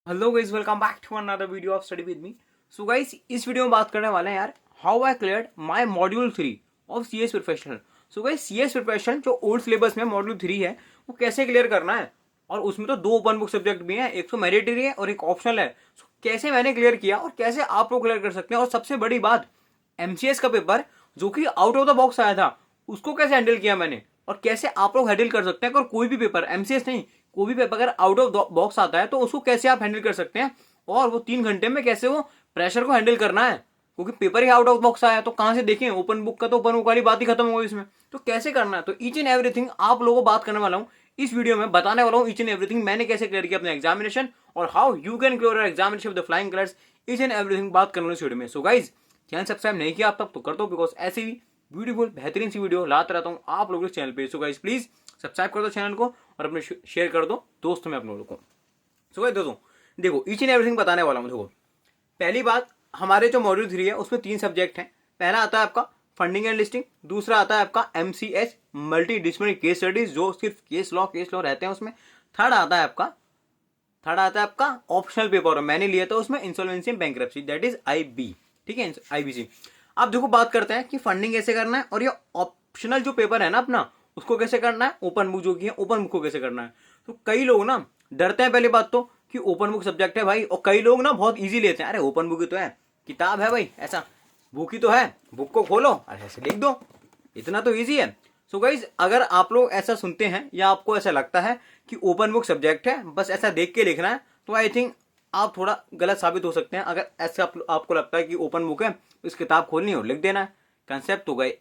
Hello guys, welcome back to another video of study with me. So guys, इस video में बात करने वाले हैं यार how I cleared my module 3 of CS professional. So guys, CS professional जो old syllabus में module 3 है वो कैसे क्लियर करना है, और उसमें तो दो ओपन बुक सब्जेक्ट भी हैं, एक तो मैंडेटरी है और एक ऑप्शनल है। सो कैसे मैंने क्लियर किया और कैसे आप लोग क्लियर कर सकते हैं, और सबसे बड़ी बात एमसीएस का पेपर जो कि आउट ऑफ द बॉक्स आया था उसको कैसे हैंडल किया मैंने, और कैसे आप लोग हैंडल कर सकते हैं। अगर कोई भी पेपर एमसीएस नहीं, कोई भी पेपर अगर आउट ऑफ बॉक्स आता है तो उसको कैसे आप हैंडल कर सकते हैं, और वो 3 घंटे में कैसे वो प्रेशर को हैंडल करना है, क्योंकि paper he out of box आया तो कहां से देखें। ओपन बुक का तो ओपन बुक वाली बात ही खत्म हो गई इसमें, तो कैसे करना है। तो ईच एंड एवरीथिंग आप लोगों को बात करने वाला हूं इस वीडियो में, बताने वाला हूं ईच एंड एवरीथिंग मैंने कैसे क्लियर किया अपना एग्जामिनेशन, और how you can clear your examination with the flying colours. Each and everything बात करना इस वीडियो में। सो गाइज, चैनल सब्सक्राइब नहीं किया आप तब तो कर दो, बिकॉज ऐसी भी ब्यूटीफुल बेहतरीन सी वीडियो लाता रहता हूँ आप लोगों के चैनल पे। सो गाइज प्लीज सब्सक्राइब कर दो चैनल को और अपने शेयर कर दो दोस्तों में अपने लोगों को। सो गाइज दोस्तों देखो, ईच एंड एवरीथिंग बताने वाला हूँ। देखो, पहली बात, हमारे जो मॉड्यूल 3 है उसमें 3 सब्जेक्ट हैं। पहला आता है आपका फंडिंग एंड लिस्टिंग, दूसरा आता है आपका MCS multi disciplinary case studies जो सिर्फ केस लॉ रहते हैं उसमें। थर्ड आता है आपका ऑप्शनल पेपर, मैंने लिया था उसमें insolvency and bankruptcy, that is IB. ठीक है, आईबीसी। अब देखो बात करते हैं कि फंडिंग कैसे करना है, और ये ऑप्शनल जो पेपर है ना अपना उसको कैसे करना है, ओपन बुक जो की है ओपन बुक को कैसे करना है। तो कई लोग ना डरते हैं पहली बात तो कि ओपन बुक सब्जेक्ट है भाई, और कई लोग ना बहुत इजी लेते हैं, अरे ओपन बुक ही तो है, किताब है भाई, ऐसा बुक ही तो है, बुक को खोलो और ऐसे लिख दो, इतना तो इजी है। सो गाइज, अगर आप लोग ऐसा सुनते हैं या आपको ऐसा लगता है कि ओपन बुक सब्जेक्ट है बस ऐसा देख के लिखना है, तो आई थिंक आप थोड़ा गलत साबित हो सकते हैं। अगर ऐसे आपको लगता है कि ओपन बुक है तो इस किताब खोलनी और लिख देना है, कंसेप्ट तो गए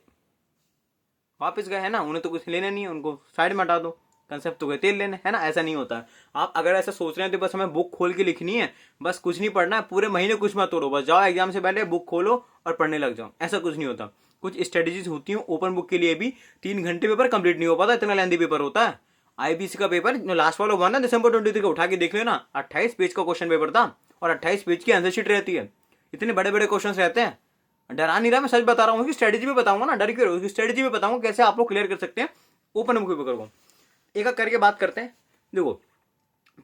वापस गए है ना, उन्हें तो कुछ लेना नहीं है, उनको साइड में हटा दो, कंसेप्ट तो गए तेल लेने, है ना। ऐसा नहीं होता है। आप अगर ऐसा सोच रहे हैं तो बस हमें बुक खोल के लिखनी है, बस कुछ नहीं पढ़ना है, पूरे महीने कुछ मत तोड़ो, बस जाओ एग्जाम से पहले बुक खोलो और पढ़ने लग जाओ, ऐसा कुछ नहीं होता। कुछ स्ट्रेटेजीज होती हैं ओपन बुक के लिए भी। 3 घंटे पेपर कंप्लीट नहीं हो पाता, इतना लेंदी पेपर होता है। आईबीसी का पेपर जो लास्ट वाला हुआ ना दिसंबर 23 को, उठा के देख लेना, 28 पेज का क्वेश्चन पेपर था और 28 पेज की आंसर शीट रहती है। इतने बड़े बड़े क्वेश्चन रहते हैं। डरा नहीं रहा, मैं सच बता रहा हूँ, स्ट्रेटेजी में बताऊंगा ना, डर क्यों रहो, स्ट्रेटेजी में बताऊंगा कैसे आप लोग क्लियर कर सकते हैं ओपन बुक पेपर को। एक एक करके बात करते हैं। देखो,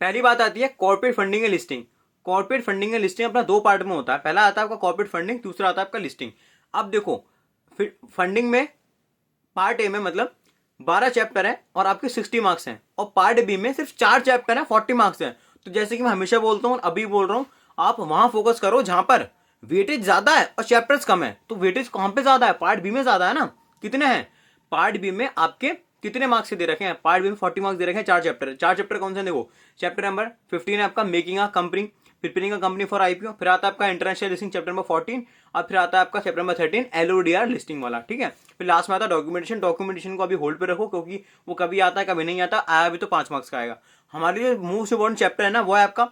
पहली बात आती है corporate funding and listing. Corporate funding and listing अपना 2 पार्ट में होता है। पहला आता है आपका कॉर्पोरेट फंडिंग, दूसरा आता है आपका लिस्टिंग। अब देखो, फिर फंडिंग में पार्ट ए में मतलब 12 चैप्टर है और आपके 60 मार्क्स हैं, और पार्ट बी में सिर्फ 4 चैप्टर है, 40 मार्क्स हैं। तो जैसे कि मैं हमेशा बोलता हूँ, अभी बोल रहा हूँ, आप वहां फोकस करो जहां पर वेटेज ज्यादा है और चैप्टर्स कम है। तो वेटेज कहां पे ज्यादा है, पार्ट बी में ज्यादा है ना। कितने हैं पार्ट बी में, आपके कितने मार्क्स दे रखे हैं पार्ट बी में? 40 मार्क्स दे रखे हैं, 4 चैप्टर। 4 चैप्टर कौन से? देखो, चैप्टर नंबर 15 है आपका making a company, preparing a company for IPO. फिर आता है आपका इंटरनेशनल लिस्टिंग चैप्टर नंबर 14, और फिर आता है आपका चैप्टर नंबर 13 एलओडीआर लिस्टिंग वाला। ठीक है, फिर लास्ट में आता है डॉक्यूमेंटेशन। डॉक्यूमेंटेशन को अभी होल्ड पे रखो, क्योंकि वो कभी आता है कभी नहीं आता, आया भी तो 5 मार्क्स का आएगा। हमारे लिए मोस्ट इंपॉर्टेंट चैप्टर है ना वो है आपका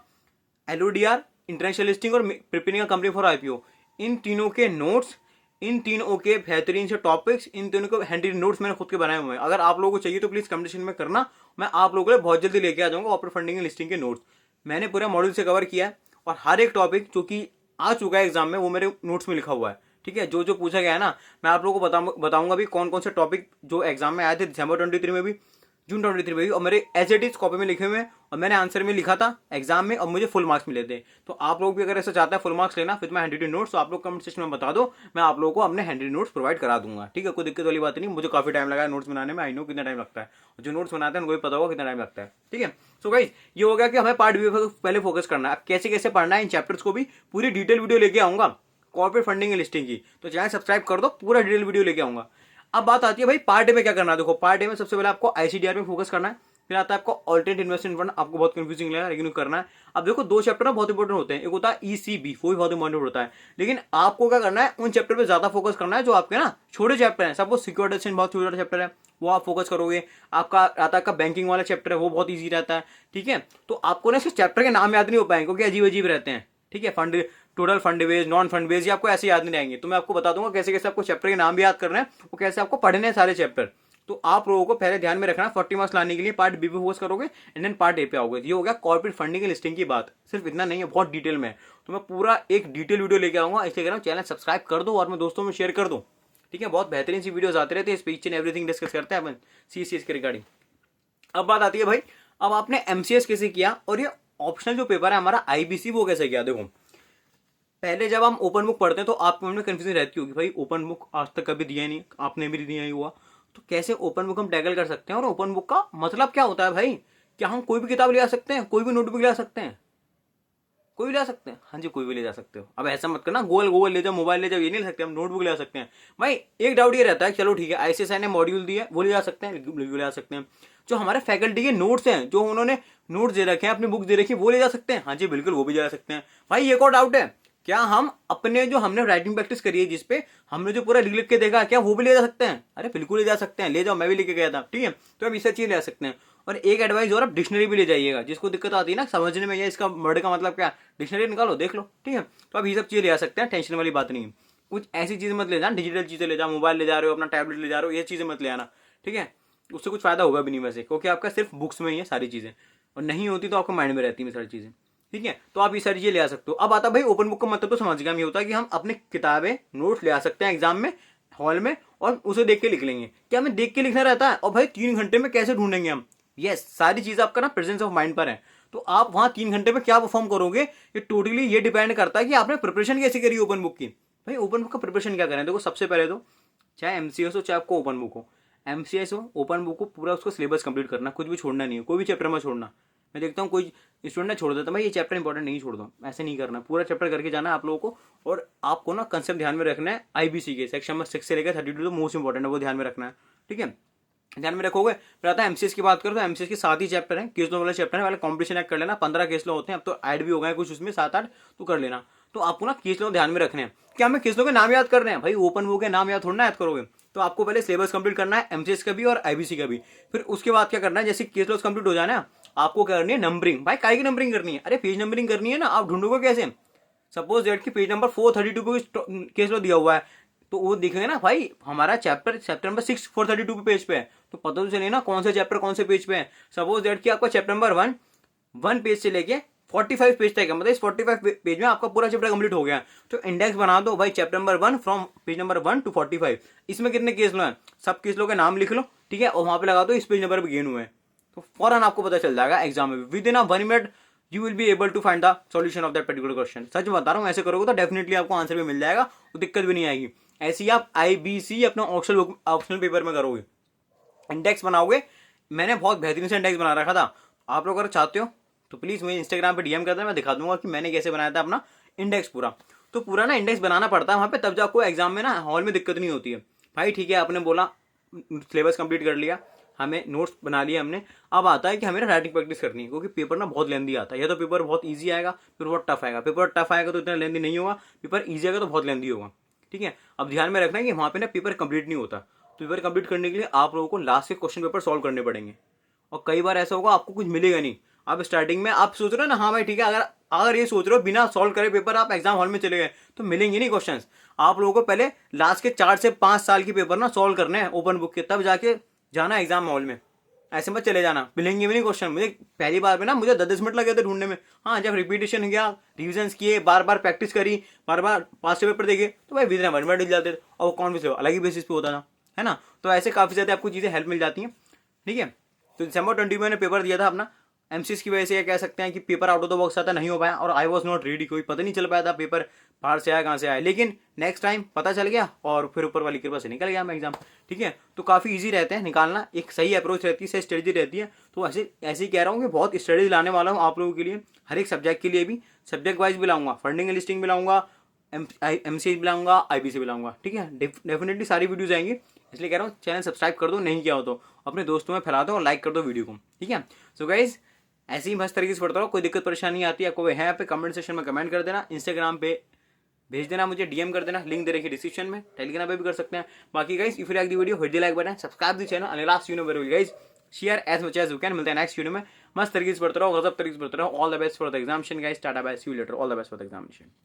एलओडीआर, इंटरनेशनल लिस्टिंग और preparing a company for IPO. इन तीनों के नोट्स, इन तीनों के बेहतरीन से टॉपिक्स, इन तीनों के हैंडी नोट्स मैंने खुद के बनाए हुए हैं। अगर आप लोगों को चाहिए तो प्लीज कमेंट सेक्शन में करना, मैं आप लोगों के लिए बहुत जल्दी लेके आ जाऊंगा ऑपरेट फंडिंग एंड लिस्टिंग के नोट्स। मैंने पूरे मॉड्यूल से कवर किया है, और हर एक टॉपिक जो कि आ चुका है एग्जाम में वो मेरे नोट्स में लिखा हुआ है। ठीक है, जो जो पूछा गया है ना, मैं आप लोगों को बताऊंगा भी कौन कौन से टॉपिक जो एग्जाम में आए थे दिसंबर 23 में भी, जून 23 में भी, और मेरे एज इट इज कॉपी में लिखे हुए हैं, और मैंने आंसर में लिखा था एग्जाम में, और मुझे फुल मार्क्स मिले थे। तो आप लोग भी अगर ऐसा चाहते हैं फुल मार्क्स लेना फिर मैं हैंड रिटन नोट्स, तो आप लोग कमेंट सेक्शन में बता दो, मैं आप लोगों को अपने हैंड रिटन नोट्स प्रोवाइड करा दूंगा। ठीक है, कोई दिक्कत वाली बात नहीं। मुझे काफी टाइम लगा है नोट्स बनाने में, आई नो कितना टाइम लगता है, जो नोट्स बनाते हैं उनको भी पता होगा कितना टाइम लगता है। ठीक है, सो गाइस, ये हो गया कि हमें पार्ट बी पर पहले फोकस करना है। अब कैसे कैसे पढ़ना है इन चैप्टर्स को भी पूरी डिटेल वीडियो लेके आऊंगा कॉर्पोरेट फंडिंग एंड लिस्टिंग की, तो चैनल सब्सक्राइब कर दो, पूरा डिटेल वीडियो लेके आऊंगा। अब बात आती है भाई पार्ट ए में क्या करना है। देखो, पार्ट ए में सबसे पहले आपको आईसीडीआर में फोकस करना है। फिर आता है आपको ऑल्टरनेट इन्वेस्टमेंट फंड, आपको बहुत कंफ्यूजिंग लगा लेकिन करना है। अब देखो, 2 चैप्टर ना बहुत इंपॉर्टेंट होते हैं, एक होता है ईसीबी, वो भी बहुत इंपॉर्टेंट होता है, लेकिन आपको क्या करना है, उन चैप्टर पे ज्यादा फोकस करना है जो आपके ना छोटे चैप्टर हैं। सपोज सिक्योरिटाइजेशन बहुत छोटा चैप्टर है, वो आप फोकस करोगे। आपका आता है बैंकिंग वाला चैप्टर है, वो बहुत ईजी रहता है। ठीक है, तो आपको ना सिर्फ चैप्टर के नाम याद नहीं हो पाएंगे क्योंकि अजीब अजीब रहते हैं। ठीक है, fund, total fund base, non fund base, ये आपको ऐसे याद नहीं रहेंगे। तो मैं आपको बता दूंगा कैसे कैसे आपको चैप्टर के नाम भी याद करना है, वो कैसे आपको पढ़ने हैं सारे चैप्टर। तो आप लोगों को पहले ध्यान में रखना, 40 मार्क्स लाने के लिए पार्ट बी पे फोकस करोगे एंड देन पार्ट ए पे आओगे। ये हो गया कॉर्पोरेट फंडिंग की लिस्टिंग की बात। सिर्फ इतना नहीं है, बहुत डिटेल में, तो मैं पूरा एक डिटेल वीडियो लेके आऊंगा, इसलिए कह रहा हूँ चैनल सब्सक्राइब कर दो और मैं दोस्तों में शेयर कर दूँ। ठीक है, बहुत बेहतरीन सी वीडियोस आते रहते हैं, इस पे ईच एंड एवरीथिंग डिस्कस करते हैं अपन सीसीएस के रिगार्डिंग। अब बात आती है भाई, अब आपने एमसीएस कैसे किया और ये ऑप्शनल जो पेपर है हमारा आईबीसी, वो कैसे किया देखो। पहले जब हम ओपन बुक पढ़ते हैं तो आपको में कंफ्यूजन रहती होगी, भाई ओपन बुक आज तक कभी दिया नहीं, आपने भी दिया ही हुआ, तो कैसे ओपन बुक हम टैकल कर सकते हैं, और ओपन बुक का मतलब क्या होता है भाई? क्या हम कोई भी किताब ले आ सकते हैं, कोई भी नोटबुक ले आ सकते हैं? कोई भी ले आ सकते हैं? हाँ जी, कोई भी ले जा सकते हो। अब ऐसा मत करना गूगल गूगल ले जाओ, मोबाइल ले जाओ, ये नहीं ले सकते, हम नोटबुक ले आ सकते हैं। भाई एक डाउट ये रहता है, चलो ठीक है आईसीएसआई ने मॉड्यूल दिया वो ले जा सकते हैं, ले आ सकते हैं। जो हमारे फैकल्टी के नोट्स हैं, जो उन्होंने नोट्स दे रखे हैं, अपनी बुक दे रखी है, वो ले जा सकते हैं? हाँ जी बिल्कुल, वो भी ले जा सकते हैं। भाई एक और डाउट है, क्या हम अपने जो हमने राइटिंग प्रैक्टिस करी है, जिसपे हमने जो पूरा लिख लिख के देखा, क्या वो भी ले जा सकते हैं? अरे बिल्कुल ले जा सकते हैं, ले जाओ, मैं भी लेके गया था, ठीक है। तो हम इसे चीज ले आ सकते हैं। और एक एडवाइस और, आप डिक्शनरी भी ले जाइएगा, जिसको दिक्कत आती है ना समझने में, या इसका वर्ड का मतलब क्या, डिक्शनरी निकालो देख लो, ठीक है। तो आप ये सब चीजें ले आ सकते हैं, टेंशन वाली बात नहीं है। कुछ ऐसी चीजें मत ले जाना, डिजिटल चीजें ले जाओ, मोबाइल ले जा रहे हो, अपना टैबलेट ले जा रहे हो, ये चीजें मत ले आना, ठीक है। उससे कुछ फायदा होगा भी नहीं वैसे, क्योंकि आपका सिर्फ बुक्स में ही है सारी चीजें, और नहीं होती तो आपको माइंड में रहती है सारी चीजें, ठीक है। तो आप ये सारी चीजें ले आ सकते हो। अब आता भाई ओपन बुक का मतलब तो समझ गया, ये होता है कि हम अपने किताबें नोट्स ले आ सकते हैं एग्जाम में, हॉल में, और उसे देख के लिख लेंगे। क्या हमें देख के लिखना रहता है? और भाई 3 घंटे में कैसे ढूंढेंगे हम? यस, सारी चीज आपका ना प्रेजेंस ऑफ माइंड पर है। तो आप वहां 3 घंटे में क्या परफॉर्म करोगे, ये टोटली ये डिपेंड करता है कि आपने प्रिपरेशन कैसी करी ओपन बुक की। भाई ओपन बुक का प्रिपरेशन क्या करें, देखो सबसे पहले तो चाहे एमसीएस हो चाहे आपको ओपन बुक हो, एमसीएस हो ओपन बुक को पूरा उसको सिलेबस कंप्लीट करना, कुछ भी छोड़ना नहीं है, कोई भी चैप्टर में छोड़ना। मैं देखता हूँ कोई स्टूडेंट ने छोड़ देता, भाई ये चैप्टर इंपॉर्टेंट नहीं, छोड़ दो, ऐसे नहीं करना, पूरा चैप्टर करके जाना है आप लोगों को। और आपको ना कंसेप्ट ध्यान में रखना है, आईबीसी के सेक्शन नंबर 6 से लेकर 32 तो मोस्ट इंपॉर्टेंट है, वो ध्यान में रखना है, ठीक है, ध्यान में रखोगे। फिर आता है एमसीएस की बात करो, तो एमसीएस के 7 ही चैप्टर है, केस लॉ वाला चैप्टर है, वाला कॉम्पिटिशन एक्ट कर लेना, 15 केस लॉ होते हैं, अब तो ऐड भी हो गए कुछ उसमें 7-8, तो कर लेना। तो आपको ना केस लॉ ध्यान में रखने हैं। क्या हमें केस लॉ के नाम याद करने हैं? भाई ओपन बुक के नाम याद थोड़ा ना याद करोगे, तो आपको पहले सिलेबस कंप्लीट करना है एमसीएस का भी और आईबीसी का भी। फिर उसके बाद क्या करना है, जैसे केस लॉ कंप्लीट हो जाना है, आपको करनी है नंबरिंग। भाई काय की नंबरिंग करनी है? अरे पेज नंबरिंग करनी है ना। आप ढूंढोगे कैसे? सपोज दैट की पेज नंबर 432 पे केस लॉ दिया हुआ है, तो वो देखेंगे ना भाई हमारा चैप्टर नंबर 6 432 पे पेज पे है, तो पता तो चले ना कौन सा चैप्टर कौन से पेज पे है। सपोज दैट कि आपका चैप्टर नंबर 1 पेज से लेके 45 पेज तक है, मतलब इस 45 पेज में आपका पूरा चैप्टर कंप्लीट हो गया। तो इंडेक्स बना दो भाई, chapter number 1 from page number 1 to 45। इसमें कितने केस लो हैं, सब केस लो के नाम लिख लो, ठीक है, और वहां पे लगा दो इस पेज नंबर पे गेन हुए हैं, तो फौरन आपको पता चल जाएगा एग्जाम में, within 1 minute you will be able to find the solution of that particular question. सच बता रहा हूँ, ऐसे करोगे तो डेफिनेटली आपको आंसर भी मिल जाएगा, तो दिक्कत भी नहीं आएगी। ऐसे ही आप आईबीसी अपना ऑप्शनल पेपर में करोगे, इंडेक्स बनाओगे। मैंने बहुत बेहतरीन से इंडेक्स बना रखा था, आप लोग अगर चाहते हो तो प्लीज मुझे इंस्टाग्राम पे डीएम कर देना, मैं दिखा दूंगा कि मैंने कैसे बनाया था अपना इंडेक्स पूरा। तो पूरा ना इंडेक्स बनाना पड़ता है वहां पे, तब जो आपको एग्जाम में ना हॉल में दिक्कत नहीं होती है। भाई ठीक है, आपने बोला सिलेबस कंप्लीट कर लिया, हमें नोट्स बना लिए हमने, अब आता है कि हमें राइटिंग प्रैक्टिस करनी है, क्योंकि पेपर ना बहुत लेंदी आता है। या तो पेपर बहुत ईजी आएगा, फिर बहुत टफ आएगा, पेपर टफ आएगा तो इतना लेंदी नहीं होगा, पेपर ईजी आएगा तो बहुत लेंदी होगा, ठीक है। अब ध्यान में रखना है कि वहां पे ना पेपर कंप्लीट नहीं होता, तो पेपर कंप्लीट करने के लिए आप लोगों को लास्ट के क्वेश्चन पेपर सॉल्व करने पड़ेंगे। और कई बार ऐसा होगा आपको कुछ मिलेगा नहीं, आप स्टार्टिंग में आप सोच रहे हो ना, हाँ भाई ठीक है, अगर ये सोच रहे हो बिना सॉल्व करे पेपर आप एग्जाम हॉल में चले गए तो मिलेंगे नहीं क्वेश्चंस। आप लोगों को पहले लास्ट के 4 से 5 साल के पेपर ना सॉल्व करने हैं ओपन बुक के, तब जाके जाना एग्जाम हॉल में, ऐसे मत चले जाना, मिलेंगे भी नहीं क्वेश्चन। मुझे पहली बार में ना मुझे 10 मिनट लगे थे ढूंढने में। हाँ, जब रिपीटेशन किया, रिविजन किए, बार बार प्रैक्टिस करी, बार बार पास पेपर देखे, तो भाई विद इन 1 मिनट मिल जाते थे, और कौन भी अलग ही बेसिस पे होता था, है ना। तो ऐसे काफी ज्यादा आपको चीजें हेल्प मिल जाती हैं, ठीक है। तो दिसंबर 20 में पेपर दिया था अपना, एमसीएस की वजह से कह सकते हैं कि paper out of the box आता नहीं हो पाया, और आई वॉज नॉट रेडी, कोई पता नहीं चल पाया था पेपर बाहर से आया कहाँ से आया, लेकिन नेक्स्ट टाइम पता चल गया और फिर ऊपर वाली कृपा से निकल गया मैं एग्जाम, ठीक है। तो काफ़ी इजी रहते हैं निकालना, एक सही अप्रोच रहती है, सही स्ट्रेटजी रहती है। तो ऐसे ही कह रहा हूँ कि बहुत स्ट्रेटजी लाने वाला हूँ आप लोगों के लिए, हर एक सब्जेक्ट के लिए भी, सब्जेक्ट वाइज भी लाऊंगा, फंडिंग लिस्टिंग भी लाऊंगा, एमसीएस भी लाऊंगा, आईबीसी भी लाऊंगा, ठीक है। डेफिनेटली सारी वीडियोज आएंगी, इसलिए कह रहा हूँ चैनल सब्सक्राइब कर दो, नहीं किया हो तो अपने दोस्तों में फैला दो और लाइक कर दो वीडियो को, ठीक है। सो गाइज ऐसे ही मस्त तरीके से पढ़ता रहो, कोई दिक्कत परेशानी आती है आपको है पे कमेंट सेक्शन में कमेंट कर देना, इंस्टाग्राम पे भेज देना, मुझे डीएम कर देना, लिंक दे रखी डिस्क्रिप्शन में, टेलीग्राम पे भी कर सकते हैं। बाकी guys if you like the video hit the like button, subscribe the channel and last you know very guys share as much as you can. मिलते हैं नेक्स्ट वीडियो में, मस्त तरीके से पढ़ते रहो, गजब तरीके से पढ़ते रहो। All the best for the examination guys, tata bye, see you later, all the best for the examination.